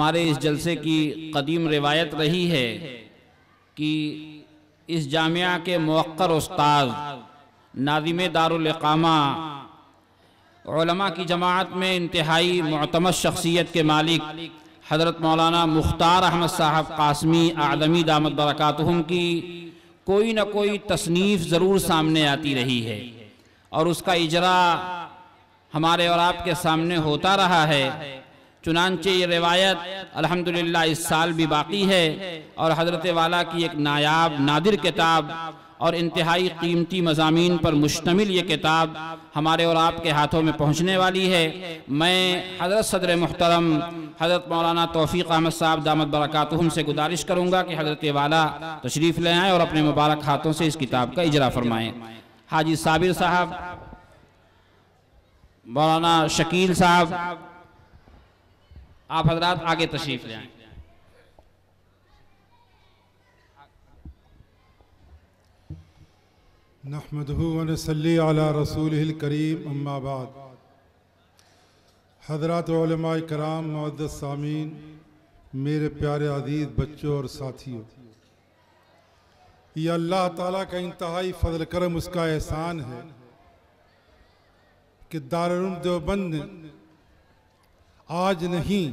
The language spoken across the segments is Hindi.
हमारे इस जलसे की कदीम रिवायत रही है कि इस जामिया के मुवक्कर उस्ताद नाज़िम दारुल इक़ामा उलमा की जमाअत में इंतहाई मुअतमद शख्सियत के मालिक हज़रत मौलाना मुख्तार अहमद साहब कासमी आदमी दामत बरकातुहुम की कोई न कोई तसनीफ़ ज़रूर सामने आती रही है और उसका इजरा हमारे और आपके सामने होता रहा है। चुनांचे ये रिवायत अल्हम्दुलिल्लाह इस साल भी बाकी है और हज़रत वाला की एक नायाब नादिर किताब और इंतहाई कीमती मज़ामीन पर मुश्तमिल ये किताब हमारे और आपके हाथों में पहुँचने वाली है। मैं हज़रत सदर मुहतरम हज़रत मौलाना तौफ़ीक़ अहमद साहब दामत बरकातुहुम से गुजारिश करूँगा कि हज़रत वाला तशरीफ़ ले आएँ और अपने मुबारक हाथों से इस किताब का इजरा फरमाएँ। हाजी साबिर साहब, मौलाना शकील साहब, आप हजरात आगे तशरीफ़ ले आएँ। नहमदुहु व नसल्ली अला रसूलिहिल करीम, अम्मा बाद। हज़रात उलमाए कराम, मुअज़्ज़ज़ सामीन, मेरे प्यारे अज़ीज़ बच्चों और साथियों, यह अल्लाह ताला का इंतहाई फ़ज़ल करम, उसका एहसान है कि दारुल देवबंद ने आज नहीं,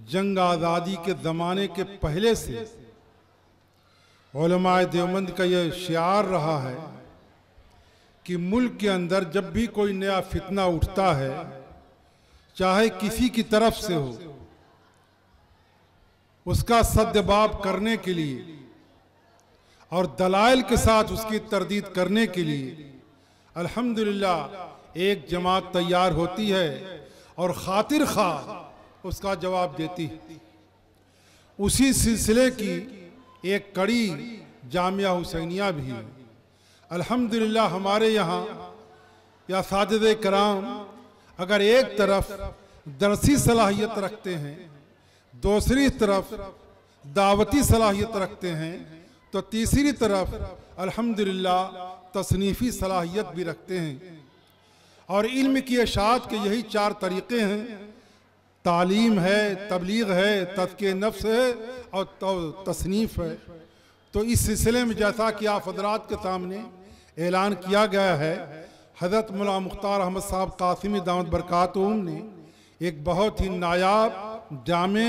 जंग आज़ादी के ज़माने के पहले से उलमाए देवबंद का यह शिआर रहा है कि मुल्क के अंदर जब भी कोई नया फितना उठता है, चाहे किसी की तरफ से हो, उसका सद्जवाब करने के लिए और दलाइल के साथ उसकी तरदीद करने के लिए अल्हम्दुलिल्लाह एक जमात तैयार होती है और खातिर खा उसका जवाब देती है। उसी सिलसिले की एक कड़ी जामिया हुसैनिया भी है। अल्हम्दुलिल्लाह हमारे यहाँ या साजिद कराम अगर एक तरफ दरसी सलाहियत रखते हैं, दूसरी तरफ दावती सलाहियत रखते हैं, तो तीसरी तरफ अल्हम्दुलिल्लाह तसनीफ़ी सलाहियत भी रखते हैं। और इल्म की इशाअत के यही चार तरीक़े हैं, तालीम है, तबलीग है, तज़किए नफ्स है और तसनीफ़ है। तो इस सिलसिले में जैसा कि आप हज़रात के सामने ऐलान किया गया है, हज़रत मौलाना मुख्तार अहमद साहब कासिमी दामत बरकातुहुम ने एक बहुत ही नायाब, जामे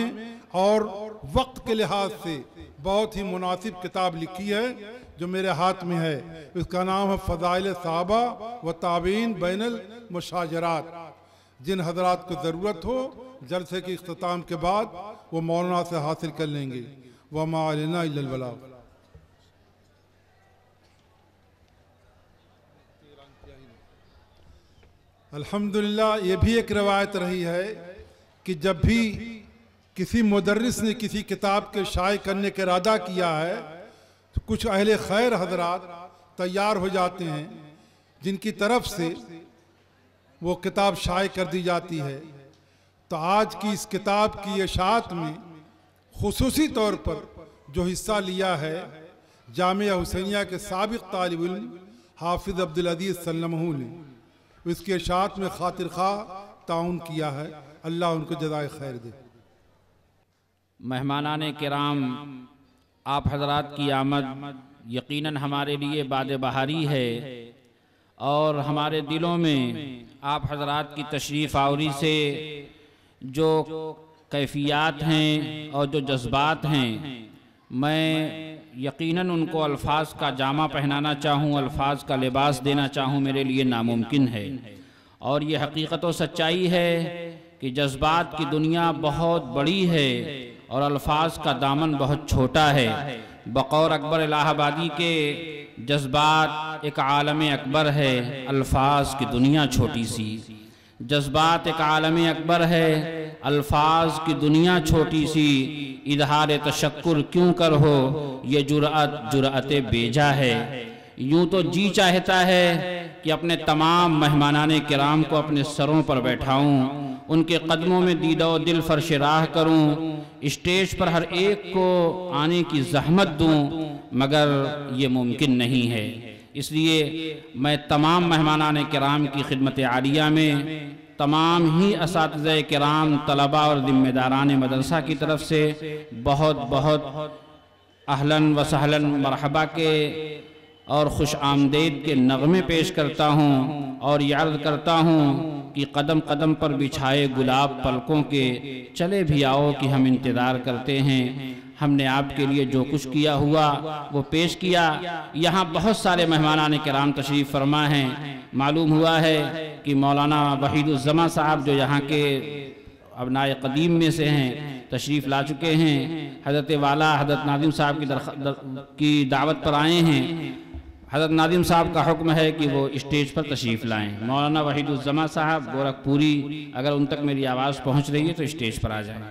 और वक्त के लिहाज से बहुत ही मुनासिब किताब लिखी है जो मेरे हाथ में है। इसका नाम है फ़ज़ाइल सहाबा व ताबीन बैनल मुशाजरात। जिन हज़रात को ज़रूरत हो जलसे के इख्तिताम के बाद वो मौलाना से हासिल कर लेंगे। व मा अलैना इल्लल बलाग। अल्हम्दुलिल्लाह ये भी एक रवायत रही है कि जब भी किसी मुदर्रिस ने किसी किताब के शाये करने का इरादा किया है तो कुछ अहले खैर हज़रात तैयार हो जाते हैं जिनकी तरफ से वो किताब शाये कर दी जाती है। तो आज की इस किताब की इशाअत में खुसूसी तौर पर जो हिस्सा लिया है जामिया हुसैनिया के साबिक़ तालिब इल्म हाफिज़ अब्दुल अज़ीज़ सल्लमहू ने, इसके इशाअत में खातिर खा ताउन किया है। अल्लाह उनको जज़ाए खैर दे। मेहमानाने किराम, आप हजरात की आमद यकीनन हमारे लिए बाद बहारी है और हमारे दिलों में आप हजरात की तशरीफ़ आवरी से जो कैफियत हैं और जो जज्बात हैं, मैं यकीनन उनको अल्फाज का जामा पहनाना चाहूँ, अल्फाज का लिबास देना चाहूँ, मेरे लिए नामुमकिन है। और ये हकीकत व सच्चाई है कि जज्बात की दुनिया बहुत बड़ी है और अल्फाज का दामन बहुत छोटा है। बकौर अकबर इलाहाबादी के जज्बात एक आलम अकबर है, अल्फाज की दुनिया छोटी सी। जज्बात एक आलम अकबर है, अल्फाज की दुनिया छोटी सी। इजहार तशक्कुर क्यों कर हो, ये जुरअत बेजा है। यूं तो जी चाहता है कि अपने तमाम मेहमानाने किराम को अपने सरों पर बैठाऊं, उनके कदमों में दीदो दिल फर्श राह करूं, स्टेज पर हर एक को आने की जहमत दूं, मगर ये मुमकिन नहीं है। इसलिए मैं तमाम मेहमानाने किराम की खिदमत आलिया में तमाम ही असातिज़े किराम, तलबा और ज़िम्मेदारान मदरसा की तरफ से बहुत बहुत अहलन व सहलन मरहबा के और खुश आमदेद के नग़मे पेश करता हूँ और याद करता हूँ कि कदम कदम पर बिछाए गुलाब पलकों के, चले भी आओ कि हम इंतज़ार करते हैं। हमने आपके लिए जो कुछ किया हुआ वो पेश किया। यहाँ बहुत सारे मेहमानान किराम तशरीफ़ फरमा हैं। मालूम हुआ है कि मौलाना वहीदुज़्ज़मा साहब जो यहाँ के अबनाए क़दीम में से हैं तशरीफ़ ला चुके हैं। हज़रत वाला हज़रत नाज़िम साहब की दावत पर आए हैं। हज़रत नाज़िम साहब का हुक्म है कि वो स्टेज पर तशरीफ़ लाएं। मौलाना वहीदुज़्ज़मा साहब गोरखपुरी, अगर उन तक मेरी आवाज़ पहुँच रही है तो स्टेज पर आ जाएं।